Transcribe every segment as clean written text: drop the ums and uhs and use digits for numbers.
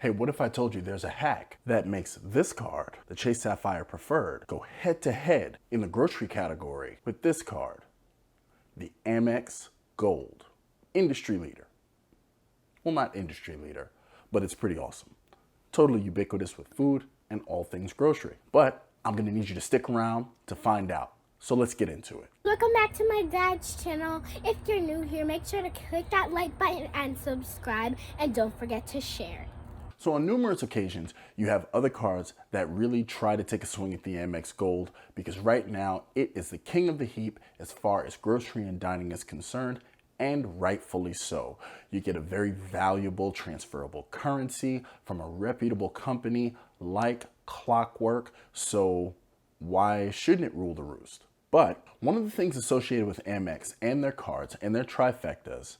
Hey, what if I told you there's a hack that makes this card, the Chase Sapphire Preferred, go head to head in the grocery category with this card, the Amex Gold. Industry leader. Well, not industry leader, but it's pretty awesome. Totally ubiquitous with food and all things grocery. But I'm gonna need you to stick around to find out. So let's get into it. Welcome back to my dad's channel. If you're new here, make sure to click that like button and subscribe, and don't forget to share. So on numerous occasions, you have other cards that really try to take a swing at the Amex Gold because right now it is the king of the heap as far as grocery and dining is concerned, and rightfully so. You get a very valuable transferable currency from a reputable company like clockwork, so why shouldn't it rule the roost? But one of the things associated with Amex and their cards and their trifectas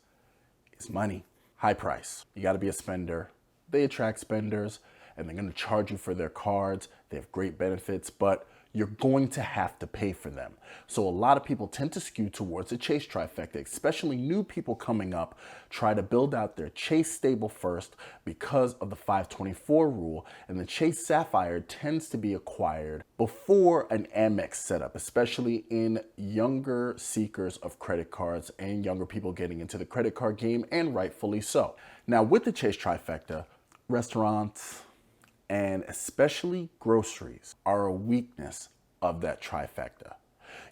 is money. High price. You gotta be a spender. They attract spenders and they're gonna charge you for their cards. They have great benefits, but you're going to have to pay for them. So a lot of people tend to skew towards the Chase trifecta, especially new people coming up, try to build out their Chase stable first because of the 524 rule, and the Chase Sapphire tends to be acquired before an Amex setup, especially in younger seekers of credit cards and younger people getting into the credit card game, and rightfully so. Now with the Chase trifecta, restaurants, and especially groceries are a weakness of that trifecta.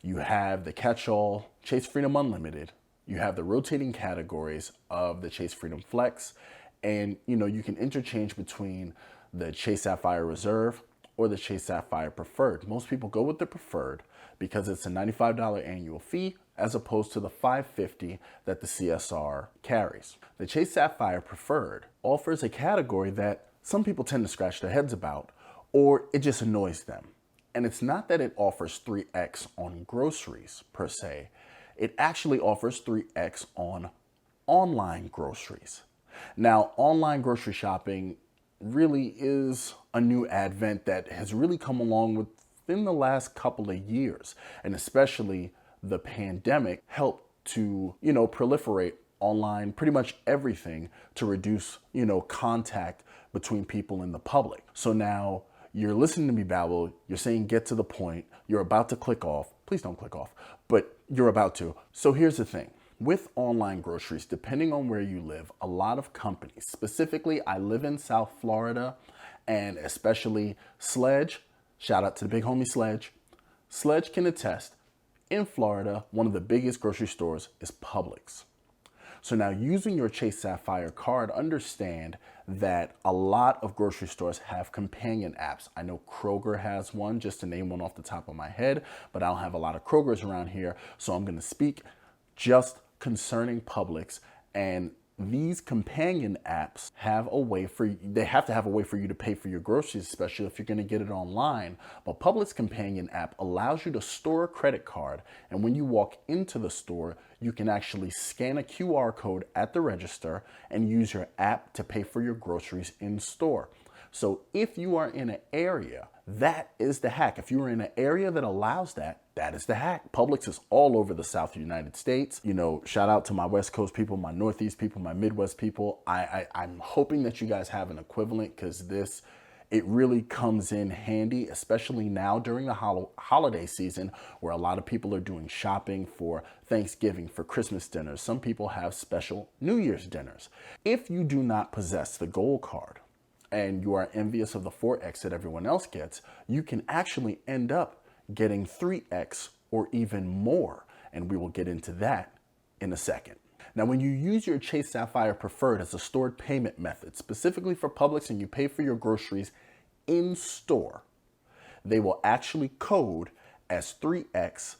You have the catch-all Chase Freedom Unlimited, you have the rotating categories of the Chase Freedom Flex, and you can interchange between the Chase Sapphire Reserve or the Chase Sapphire Preferred. Most people go with the Preferred because it's a $95 annual fee as opposed to the $550 that the CSR carries. The Chase Sapphire Preferred offers a category that some people tend to scratch their heads about, or it just annoys them. And it's not that it offers 3x on groceries per se. It actually offers 3x on online groceries. Now, online grocery shopping really is a new advent that has really come along within the last couple of years, and especially the pandemic helped to, proliferate online pretty much everything to reduce, contact between people in the public. So now you're listening to me babble, you're saying get to the point, you're about to click off. Please don't click off, but you're about to. So here's the thing. With online groceries, depending on where you live, a lot of companies, specifically I live in South Florida, and especially Sledge, shout out to the big homie Sledge. Sledge can attest, in Florida, one of the biggest grocery stores is Publix. So now using your Chase Sapphire card, understand that a lot of grocery stores have companion apps. I know Kroger has one, just to name one off the top of my head, but I don't have a lot of Krogers around here. So I'm gonna speak just concerning Publix, and these companion apps have a way for you, they have to have a way for you to pay for your groceries, especially if you're gonna get it online. But Publix companion app allows you to store a credit card, and when you walk into the store, you can actually scan a QR code at the register and use your app to pay for your groceries in store. So if you are in an area, that is the hack. If you are in an area that allows that, that is the hack. Publix is all over the South United States. Shout out to my West Coast people, my Northeast people, my Midwest people. I'm hoping that you guys have an equivalent, because it really comes in handy, especially now during the holiday season where a lot of people are doing shopping for Thanksgiving, for Christmas dinners. Some people have special New Year's dinners. If you do not possess the gold card and you are envious of the 4x that everyone else gets, you can actually end up getting 3x or even more. And we will get into that in a second. Now, when you use your Chase Sapphire Preferred as a stored payment method, specifically for Publix, and you pay for your groceries in store, they will actually code as 3x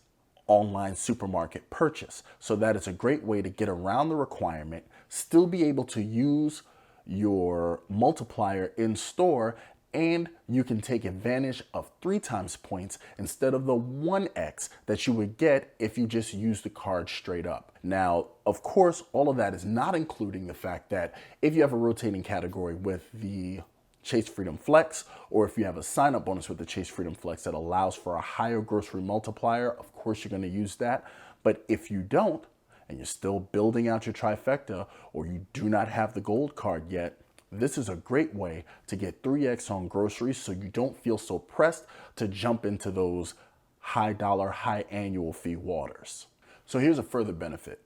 online supermarket purchase. So that is a great way to get around the requirement, still be able to use your multiplier in store, and you can take advantage of 3 times points instead of the 1x that you would get if you just use the card straight up. Now, of course, all of that is not including the fact that if you have a rotating category with the Chase Freedom Flex, or if you have a sign-up bonus with the Chase Freedom Flex that allows for a higher grocery multiplier, of course you're going to use that. But if you don't, and you're still building out your trifecta, or you do not have the gold card yet, This is a great way to get 3x on groceries so you don't feel so pressed to jump into those high dollar, high annual fee waters. So here's a further benefit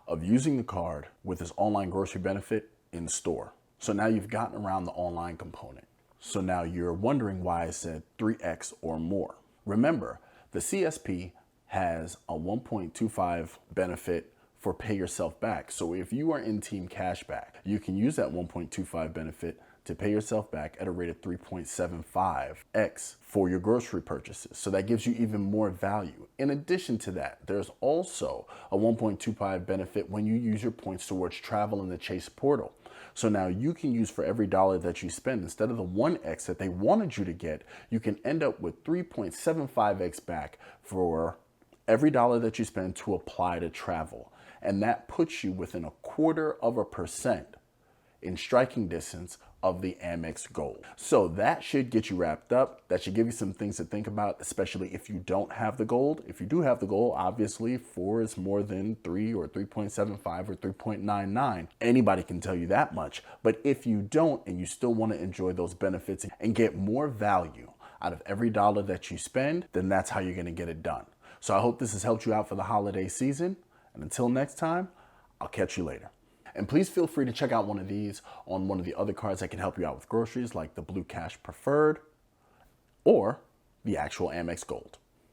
of using the card with this online grocery benefit in store. So now you've gotten around the online component. So now you're wondering why I said 3x or more. Remember, the CSP has a 1.25 benefit for pay yourself back. So if you are in Team Cashback, you can use that 1.25 benefit to pay yourself back at a rate of 3.75x for your grocery purchases. So that gives you even more value. In addition to that, there's also a 1.25 benefit when you use your points towards travel in the Chase portal. So now you can use for every dollar that you spend, instead of the 1x that they wanted you to get, you can end up with 3.75x back for every dollar that you spend to apply to travel. And that puts you within 0.25% in striking distance of the Amex Gold. So that should get you wrapped up. That should give you some things to think about, especially if you don't have the gold. If you do have the gold, obviously 4 is more than 3 or 3.75 or 3.99. Anybody can tell you that much. But if you don't and you still want to enjoy those benefits and get more value out of every dollar that you spend, then that's how you're going to get it done. So I hope this has helped you out for the holiday season. And until next time, I'll catch you later. And please feel free to check out one of these on one of the other cards that can help you out with groceries, like the Blue Cash Preferred or the actual Amex Gold.